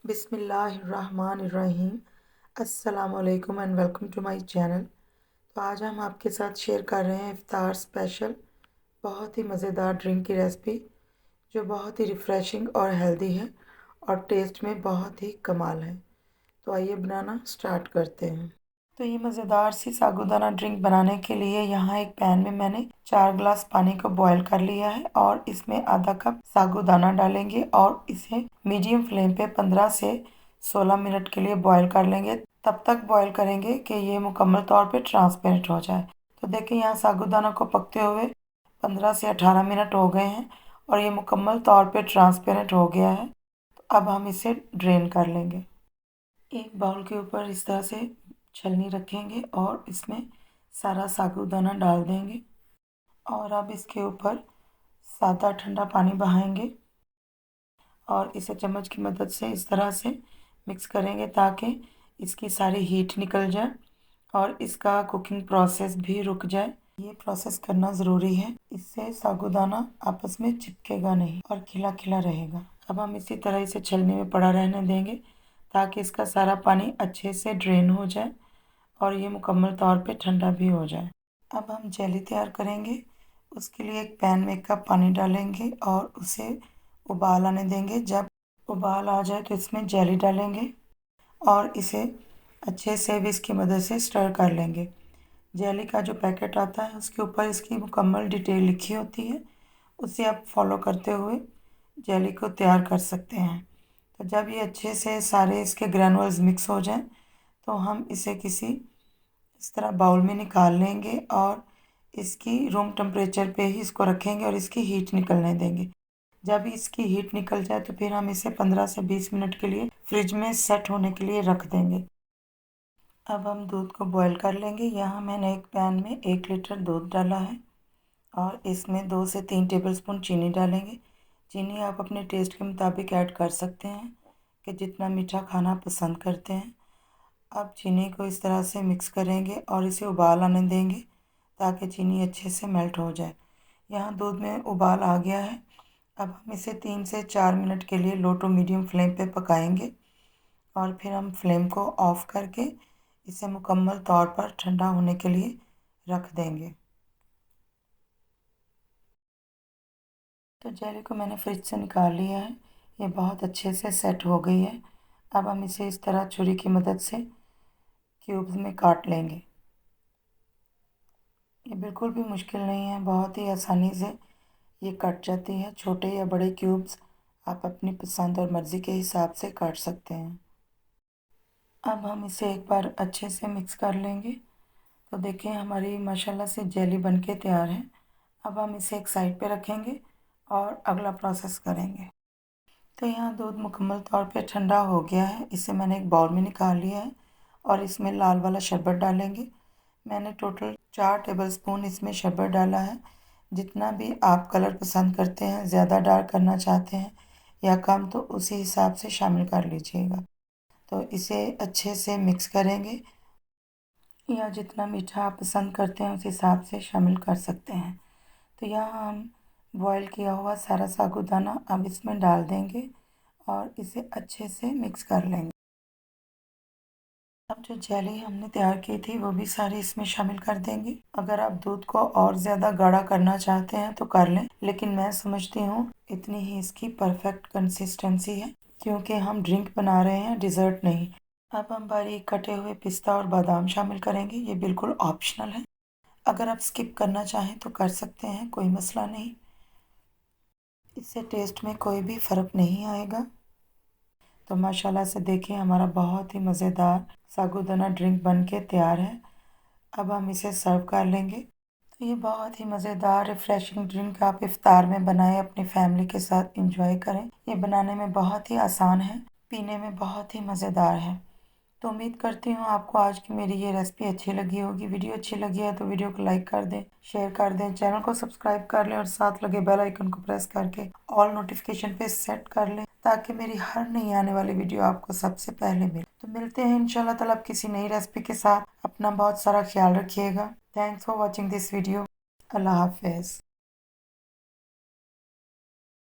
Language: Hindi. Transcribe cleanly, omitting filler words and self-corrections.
बिस्मिल्लाहिर्रहमानिर्रहीम। अस्सलामुअलैकुम and welcome to my channel. तो आज हम आपके साथ शेयर कर रहे हैं इफ्तार स्पेशल बहुत ही मज़ेदार ड्रिंक की रेसिपी, जो बहुत ही रिफ़्रेशिंग और हेल्दी है और टेस्ट में बहुत ही कमाल है। तो आइए बनाना स्टार्ट करते हैं। तो ये मज़ेदार सी साबूदाना ड्रिंक बनाने के लिए यहाँ एक पैन में मैंने 4 ग्लास पानी को बॉईल कर लिया है और इसमें आधा कप साबूदाना डालेंगे और इसे मीडियम फ्लेम पे 15 से 16 मिनट के लिए बॉईल कर लेंगे। तब तक बॉईल करेंगे कि ये मुकम्मल तौर पे ट्रांसपेरेंट हो जाए। तो देखिए यहाँ साबूदाना को पकते हुए 15 से 18 मिनट हो गए हैं और ये मुकम्मल तौर पे ट्रांसपेरेंट हो गया है। तो अब हम इसे ड्रेन कर लेंगे। एक बाउल के ऊपर इस तरह से छलनी रखेंगे और इसमें सारा साबूदाना डाल देंगे और अब इसके ऊपर सादा ठंडा पानी बहाएंगे और इसे चम्मच की मदद से इस तरह से मिक्स करेंगे ताकि इसकी सारी हीट निकल जाए और इसका कुकिंग प्रोसेस भी रुक जाए। ये प्रोसेस करना ज़रूरी है, इससे साबूदाना आपस में चिपकेगा नहीं और खिला खिला रहेगा। अब हम इसी तरह इसे छलनी में पड़ा रहने देंगे ताकि इसका सारा पानी अच्छे से ड्रेन हो जाए और ये मुकम्मल तौर पे ठंडा भी हो जाए। अब हम जेली तैयार करेंगे। उसके लिए एक पैन में 1 कप पानी डालेंगे और उसे उबाल आने देंगे। जब उबाल आ जाए तो इसमें जेली डालेंगे और इसे अच्छे से विस्क की मदद से स्टर कर लेंगे। जेली का जो पैकेट आता है उसके ऊपर इसकी मुकम्मल डिटेल लिखी होती है, उसे आप फॉलो करते हुए जेली को तैयार कर सकते हैं। तो जब ये अच्छे से सारे इसके ग्रैनुअल्स मिक्स हो जाएं तो हम इसे किसी इस तरह बाउल में निकाल लेंगे और इसकी रूम टेम्परेचर पे ही इसको रखेंगे और इसकी हीट निकलने देंगे। जब इसकी हीट निकल जाए तो फिर हम इसे 15 से 20 मिनट के लिए फ्रिज में सेट होने के लिए रख देंगे। अब हम दूध को बॉईल कर लेंगे। यहाँ मैंने एक पैन में 1 लीटर दूध डाला है और इसमें 2 से 3 टेबलस्पून चीनी डालेंगे। चीनी आप अपने टेस्ट के मुताबिक ऐड कर सकते हैं कि जितना मीठा खाना पसंद करते हैं। अब चीनी को इस तरह से मिक्स करेंगे और इसे उबाल आने देंगे ताकि चीनी अच्छे से मेल्ट हो जाए। यहाँ दूध में उबाल आ गया है। अब हम इसे 3 से 4 मिनट के लिए लो टू मीडियम फ्लेम पे पकाएंगे और फिर हम फ्लेम को ऑफ़ करके इसे मुकम्मल तौर पर ठंडा होने के लिए रख देंगे। तो जेली को मैंने फ्रिज से निकाल लिया है, ये बहुत अच्छे से सेट हो गई है। अब हम इसे इस तरह छुरी की मदद से क्यूब्स में काट लेंगे। ये बिल्कुल भी मुश्किल नहीं है, बहुत ही आसानी से ये कट जाती है। छोटे या बड़े क्यूब्स आप अपनी पसंद और मर्ज़ी के हिसाब से काट सकते हैं। अब हम इसे एक बार अच्छे से मिक्स कर लेंगे। तो देखिए हमारी माशाल्लाह से जेली बनके तैयार है। अब हम इसे एक साइड पे रखेंगे और अगला प्रोसेस करेंगे। तो यहाँ दूध मुकम्मल तौर पे ठंडा हो गया है। इसे मैंने एक बाउल में निकाल लिया है और इसमें लाल वाला शरबत डालेंगे। मैंने टोटल 4 टेबलस्पून इसमें शरबत डाला है। जितना भी आप कलर पसंद करते हैं, ज़्यादा डार्क करना चाहते हैं या कम, तो उसी हिसाब से शामिल कर लीजिएगा। तो इसे अच्छे से मिक्स करेंगे या जितना मीठा आप पसंद करते हैं उस हिसाब से शामिल कर सकते हैं। तो यहाँ हम बॉईल किया हुआ सारा साबूदाना अब इसमें डाल देंगे और इसे अच्छे से मिक्स कर लेंगे। अब जो जेली हमने तैयार की थी वो भी सारी इसमें शामिल कर देंगे। अगर आप दूध को और ज़्यादा गाढ़ा करना चाहते हैं तो कर लें, लेकिन मैं समझती हूँ इतनी ही इसकी परफेक्ट कंसिस्टेंसी है, क्योंकि हम ड्रिंक बना रहे हैं, डिज़र्ट नहीं। अब हम बारीक कटे हुए पिस्ता और बादाम शामिल करेंगे। ये बिल्कुल ऑप्शनल है, अगर आप स्किप करना चाहें तो कर सकते हैं, कोई मसला नहीं। इससे टेस्ट में कोई भी फ़र्क नहीं आएगा। तो माशाल्लाह से देखिए हमारा बहुत ही मज़ेदार साबूदाना ड्रिंक बन के तैयार है। अब हम इसे सर्व कर लेंगे। तो ये बहुत ही मज़ेदार रिफ़्रेशिंग ड्रिंक आप इफ़्तार में बनाएं, अपनी फैमिली के साथ एंजॉय करें। ये बनाने में बहुत ही आसान है, पीने में बहुत ही मज़ेदार है। तो उम्मीद करती हूँ आपको आज की मेरी ये रेसिपी अच्छी लगी होगी। वीडियो अच्छी लगी है तो वीडियो को लाइक कर दें, शेयर कर दें, चैनल को सब्सक्राइब कर लें और साथ लगे बेल आइकन को प्रेस करके ऑल नोटिफिकेशन पे सेट कर लें ताकि मेरी हर नई आने वाली वीडियो आपको सबसे पहले मिले। तो मिलते हैं इंशाल्लाह ताला अब किसी नई रेसिपी के साथ। अपना बहुत सारा ख्याल रखिएगा। Thanks for watching this video. अल्लाह हाफिज़।